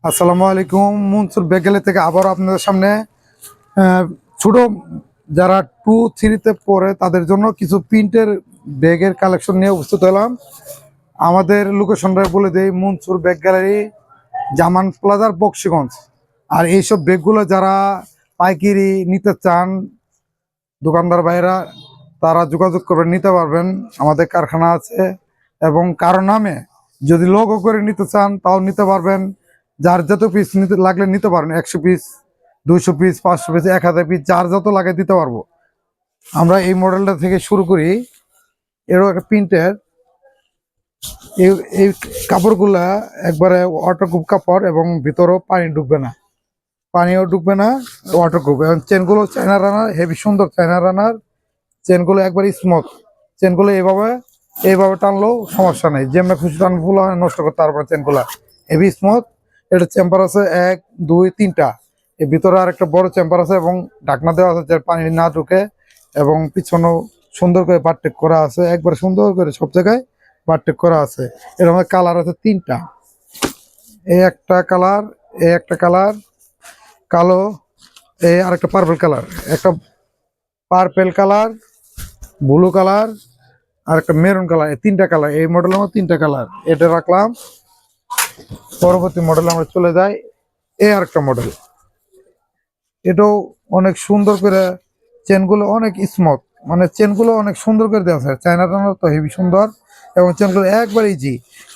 আসসালামু আলাইকুম। Mansur bag gallery থেকে আবার আপনাদের সামনে ছোট যারা 2-3-তে পড়ে তাদের জন্য কিছু প্রিন্টের ব্যাগের কালেকশন নিয়ে উপস্থিত হলাম। আমাদের লোকেশনটা বলে দেই, মনসুর ব্যাগ গ্যালারি, জামান প্লাজার, বক্সিগঞ্জ। আর এইসব ব্যাগগুলো যারা পাইকারি নিতে চান, দোকানদার ভাইরা তারা যোগাযোগ করে নিতে পারবেন। আমাদের কারখানা আছে এবং কারো নামে যদি লোগো করে নিতে চান তাও নিতে পারবেন। যার যত পিস নিতে লাগলে নিতে পারেন, 100 পিস, 200 পিস, 500 পিস, 1000 পিস, যার যত লাগে দিতে পারবো। আমরা এই মডেলটা থেকে শুরু করি। এরও একটা প্রিন্টের এই এই কাপড়গুলা একবারে ওয়াটারপ্রুফ কাপড় এবং ভিতরেও পানি ঢুকবে না, পানিও ঢুকবে না, ওয়াটারপ্রুফ। এবং চেনগুলো চায়না রানার, হেভি সুন্দর চায়না রানার চেনগুলো, একবারে স্মুথ চেনগুলো। এইভাবে টানলেও সমস্যা নেই, যেমন খুশি টান ফুল নষ্ট করতে পারবে না। চেনগুলা হেভি স্মুথ। এটা চেম্বার আছে 1, 2, 3টা। এর ভিতরে আর একটা বড় চেম্বার আছে এবং ঢাকনা দেওয়া আছে যাতে পানি না ঢুকে। এবং পিছনেও সুন্দর করে বারটেক করা আছে, একবার সুন্দর করে সব জায়গায় বারটেক করা আছে। এর মধ্যে কালার আছে 3টা। এই একটা কালার, এই একটা কালার কালো, এই আরেকটা পার্পল কালার, একটা পার্পল কালার, ব্লু কালার আর একটা মেরুন কালার। এই 3টা কালার, এই মডেলের মধ্যে 3টা কালার। এটা রাখলাম। পরবর্তী মডেলে আমরা চলে যাই। এই আরেকটা মডেল, এটাও অনেক সুন্দর করে, চেনগুলো অনেক স্মুথ, মানে চেনগুলো অনেক সুন্দর করে দেওয়া আছে। চায়না টানার তো হেভি সুন্দর এবং চেনগুলো একবার ইজি।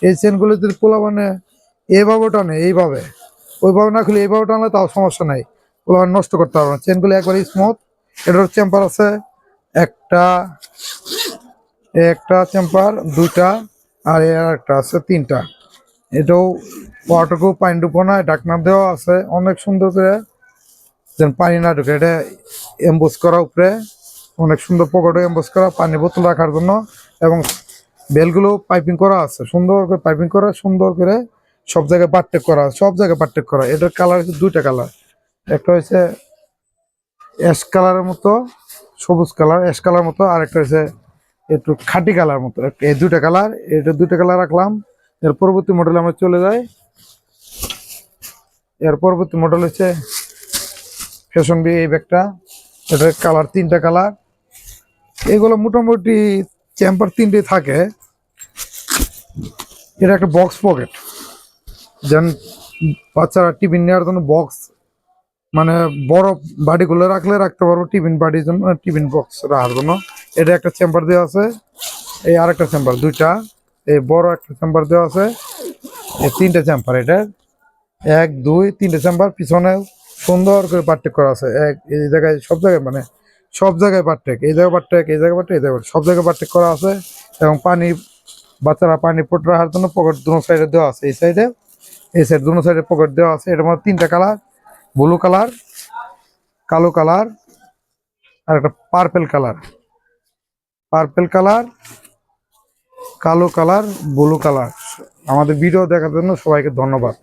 এই চেনগুলো যদি পোলা মানে এইভাবে টানে, এইভাবে, ওইভাবে না খুলে এইভাবে টানলে তাও সমস্যা নাই, পোলা নষ্ট করতে পারবে না। চেনগুলো একবার স্মুথ। এটার চেম্বার আছে একটা, একটা চেম্বার, 2টা, আর এর একটা আছে 3টা। এটাও ওয়াটারপ্রুফ, পানি ঢুকবো না, ঢাকনা দেওয়া আছে অনেক সুন্দর করে যেন পানি না ঢুকে। এটা এমবোস করা উপরে, অনেক সুন্দর পকেটে এমবোস করা, পানি বোতল রাখার জন্য। এবং বেলগুলো পাইপিং করা আছে সুন্দর করে, পাইপিং করা সুন্দর করে, সব জায়গায় বারটেক করা, সব জায়গায় বারটেক করা। এটার কালার হচ্ছে 2টা কালার, একটা হচ্ছে অ্যাশ কালারের মতো, সবুজ কালার অ্যাশ কালার মতো, আর একটা হচ্ছে একটু খাঁটি কালার মতো। এই 2টা কালার, এটা 2টা কালার রাখলাম। এর পরবর্তী মডেলে আমরা চলে যাই। এর পরবর্তী মডেল হচ্ছে ফ্যাশন বি। এই ব্যাগটা, এটার কালার 3টা কালার। এগুলো মোটামুটি চেম্বার 3টে থাকে। এটা একটা বক্স পকেট, যেন বাচ্চারা টিফিন নেওয়ার জন্য বক্স, মানে বড় বাড়িগুলো রাখলে রাখতে পারবো, টিফিন বাড়ির জন্য, টিফিন বক্স রাখার জন্য। এটা একটা চেম্বার দেওয়া আছে। এই আরেকটা চেম্বার, 2টা। এই বড় একটা চেম্বার দেওয়া আছে। এই 3টে চেম্বার, এটা 1, 2, 3টে চেম্বার। পিছনে সুন্দর করে পার্টেক করা আছে। এই জায়গায়, সব জায়গায়, মানে সব জায়গায় পার্টেক, এই জায়গায় পার্টেক, এই জায়গায় পার্টেক, এই জায়গায়, সব জায়গায় পার্টেক করা আছে। এবং পানি, বাচ্চারা পানি পট রাখার জন্য পকেট দুনো সাইডে দেওয়া আছে। এই সাইডে, এই সাইড, দুনো সাইডে পকেট দেওয়া আছে। এটার মধ্যে 3টা কালার, ব্লু কালার, কালো কালার আর একটা পার্পেল কালার। পার্পেল কালার, কালো কালার, ব্লু কালার। আমাদের ভিডিও দেখার জন্য সবাইকে ধন্যবাদ।